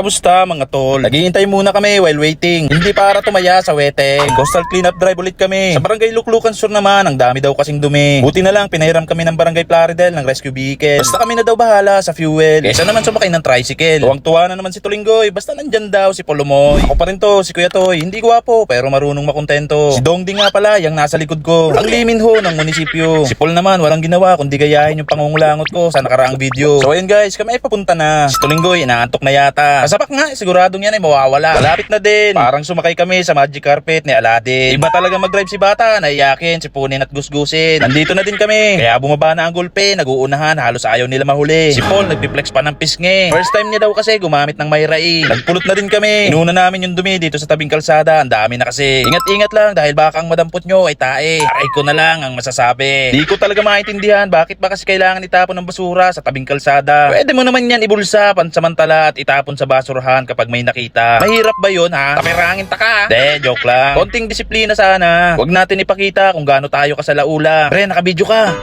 Kamusta mga tol? Naghihintay muna kami while waiting. Hindi para tumaya sa weteng. Coastal cleanup drive ulit kami. Sa barangay Luklukan Sur naman, ang dami daw kasing dumi. Buti na lang pinahiram kami ng barangay Plaridel ng rescue vehicle. Basta kami na daw bahala sa fuel. Kesa naman sumakay ng tricycle. Tuwang-tuwa na naman si Tulinggoy. Basta nandyan daw si Polomoy. Ako pa rin to, si Kuya Toy. Hindi gwapo pero marunong makontento. Si Dongding nga pala, yung nasa likod ko. Ang liminho ng munisipyo. Si Paul naman walang ginawa kundi gayahin yung pangungulangot ko sa nakaraang video. So ayun guys, kami ay papunta na. Si Tulinggoy inaantok na yata. Kasapak nga, siguradong yan ay mawawala. Malapit na din. Parang sumakay kami sa magic carpet ni Aladdin. Iba talaga mag-drive si bata, naiyakin, sipunin at gusgusin. Nandito na din kami. Kaya bumaba na ang gulpe, nag-uunahan, halos ayaw nila mahuli. Si Paul nagpiplex pa ng pisngi. First time niya daw kasi gumamit ng mayrai. Nagpulot na din kami. Inuna namin yung dumi dito sa tabing kalsada. Ang dami na kasi. Ingat-ingat lang dahil baka ang madampot nyo ay tae. Aray ko na lang ang masasabi. Di ko talaga maintindihan bakit ba kasi kailangan itapon ng basura sa tabing kalsada. Pwede mo naman yan ibulsa pansamantala at itapon sa basurahan kapag may nakita. Mahirap ba yun ha? Kapirangin ta ka. De, joke lang. Konting disiplina sana. Huwag natin ipakita kung gaano tayo kasalaula. Pre, nakabidyo ka.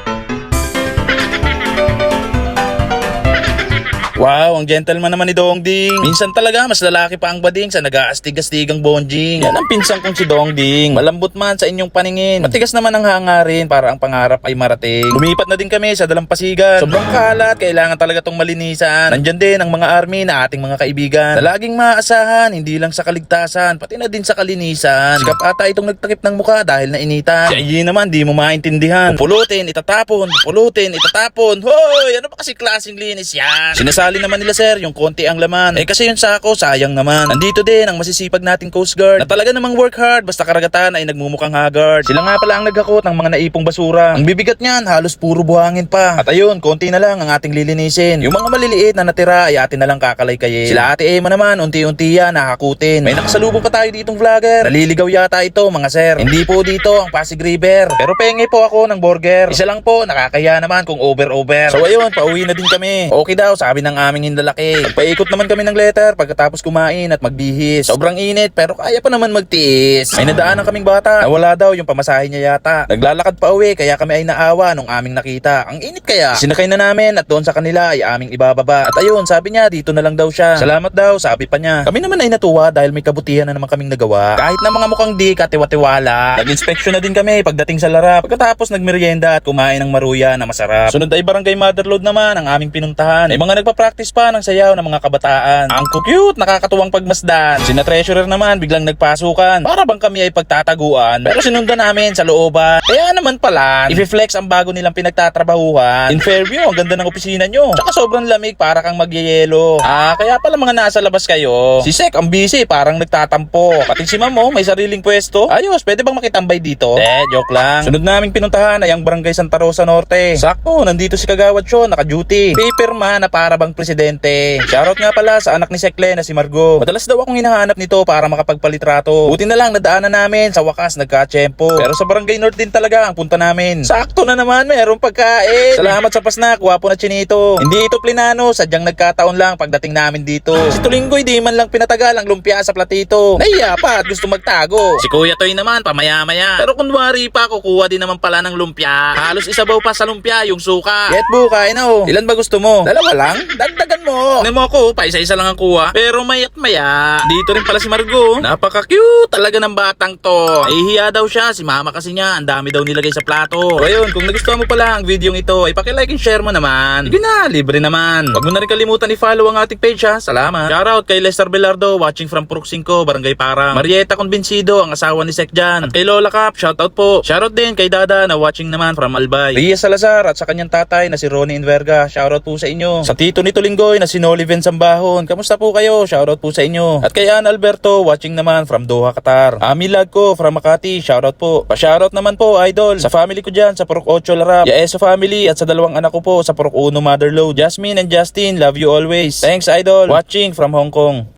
Wow, ang gentleman naman ni Dongding. Minsan talaga mas lalaki pa ang bading sa nag-aastig-astigang bonjing. Yan ang pinsan kong si Dongding. Malambot man sa inyong paningin. Matigas naman ang hangarin para ang pangarap ay marating. Lumipat na din kami sa Dalampasigan. Sobrang kalat, kailangan talaga tong malinisan. Nandyan din ang mga army na ating mga kaibigan. Na laging maaasahan, hindi lang sa kaligtasan, pati na din sa kalinisan. Sikap ata itong nagtakip ng muka dahil nainitan. Si Ayi naman di mo maintindihan. Pupulutin, itatapon, pupulutin, itatapon. Hoy, ano ba kasi klaseng linis yan? Sinasali naman nila sir, yung konti ang laman. Eh kasi yung sako, sayang naman. Nandito din ang masisipag nating Coast Guard na talaga namang work hard basta karagatan ay nagmumukhang haggard. Sila nga pala ang naghakot ng mga naipong basura. Ang bibigat niyan, halos puro buhangin pa. At ayun, konti na lang ang ating lilinisin. Yung mga maliliit na natira ay atin na lang kakalay-kayin. Sila Ate Emma naman, unti-unti yan nakakutin. May nakasalubong pa tayo ditong vlogger. Naliligaw yata ito mga sir. Hindi po dito ang Pasig River. Pero penge po ako ng burger. Isa lang po, nakakaya naman kung over-over. So ayun, pauwi na din kami. Okay daw, sabi ng aming hindalaki. Nagpaikot naman kami ng letter pagkatapos kumain at magbihis. Sobrang init pero kaya pa naman magtiis. May nadaanan kaming bata. Nawala daw yung pamasahe niya yata. Naglalakad pa uwi kaya kami ay naawa nung aming nakita. Ang init kaya. Sinakay na namin at doon sa kanila ay aming ibababa. At ayun, sabi niya dito na lang daw siya. Salamat daw, sabi pa niya. Kami naman ay natuwa dahil may kabutihan na naman kaming nagawa. Kahit na mga mukhang di katiwa-tiwala. Nag-inspection na din kami pagdating sa larap. Pagkatapos nagmerienda at kumain ng maruya na masarap. Sunod ay Barangay Motherload naman ang aming pinuntahan. May mga nagpa-practice pa ng sayaw ng mga kabataan. Ang cute, nakakatuwang pagmasdan. Sina treasurer naman biglang nagpasukan. Para bang kami ay pagtataguan. Pero sinundan namin sa looban. Kaya naman pala, i-flex ang bago nilang pinagtatrabahuhan. In Fairview, ang ganda ng opisina nyo. Tsaka sobrang lamig para kang magyeyelo. Kaya pala mga nasa labas kayo. Si Sek ang busy, parang nagtatampo. Pati si Mamo, may sariling pwesto. Ayos, pwede bang makitambay dito? Joke lang. Sunod naming pinuntahan ay ang Barangay Santa Rosa Norte. Sakto, nandito si Kagawad Sean, naka-duty. Paperman na para bang presidente. Shoutout nga pala sa anak ni Sekle na si Margo. Madalas daw akong hinahanap nito para makapagpalitrato. Buti na lang nadaanan namin sa wakas nagka-tsempo. Pero sa Barangay North din talaga ang punta namin. Sakto na naman, mayroong pagkain. Salamat sa pasnak, wapo na chinito. Hindi ito plinano, sadyang nagkataon lang pagdating namin dito. Si Tulinggoy di man lang pinatagal ang lumpia sa platito. Naiya pa at gusto magtago. Si Kuya Toy naman pamaya-maya. Pero kunwari pa kukuha din naman pala ng lumpia. Halos isabaw pa sa lumpia yung suka. Get bu, kain na oh. Ilan ba gusto mo? Dalawa lang? Dagdagan mo. Nemo ko, pa isa-isa lang ang kuha. Pero mayat maya. Dito rin pala si Margo. Napaka-cute talaga ng batang to. Nahihiya daw siya. Si mama kasi niya. Ang dami daw nilagay sa plato. So ayun, kung nagustuhan mo pala ang video ito, ay paki-like and share mo naman. Sige na, libre naman. Huwag mo na rin kalimutan i-follow ang ating page ha. Salamat. Shoutout kay Lester Belardo, watching from Purok 5, Barangay Parang. Marieta Convencido, ang asawa ni Sek Jan. At kay Lola Cap, shoutout po. Shoutout din kay Dada na watching naman from Albay. Ria Salazar at sa kanyang tatay na si Ronnie Inverga. Shoutout po sa inyo. Sa tito ni Tulinggoy na si Noli Sambahon. Kamusta po kayo? Shoutout po sa inyo. At kay Ann Alberto, watching naman from Doha, Qatar. Amilag ko from Makati, shoutout po. Pa-shoutout naman po, idol. Sa family ko dyan, sa Purok 8 Larap. Yaeso family at sa dalawang anak ko po sa Purok 1 Motherload. Jasmine and Justin, love you always. Thanks, idol. Watching from Hong Kong.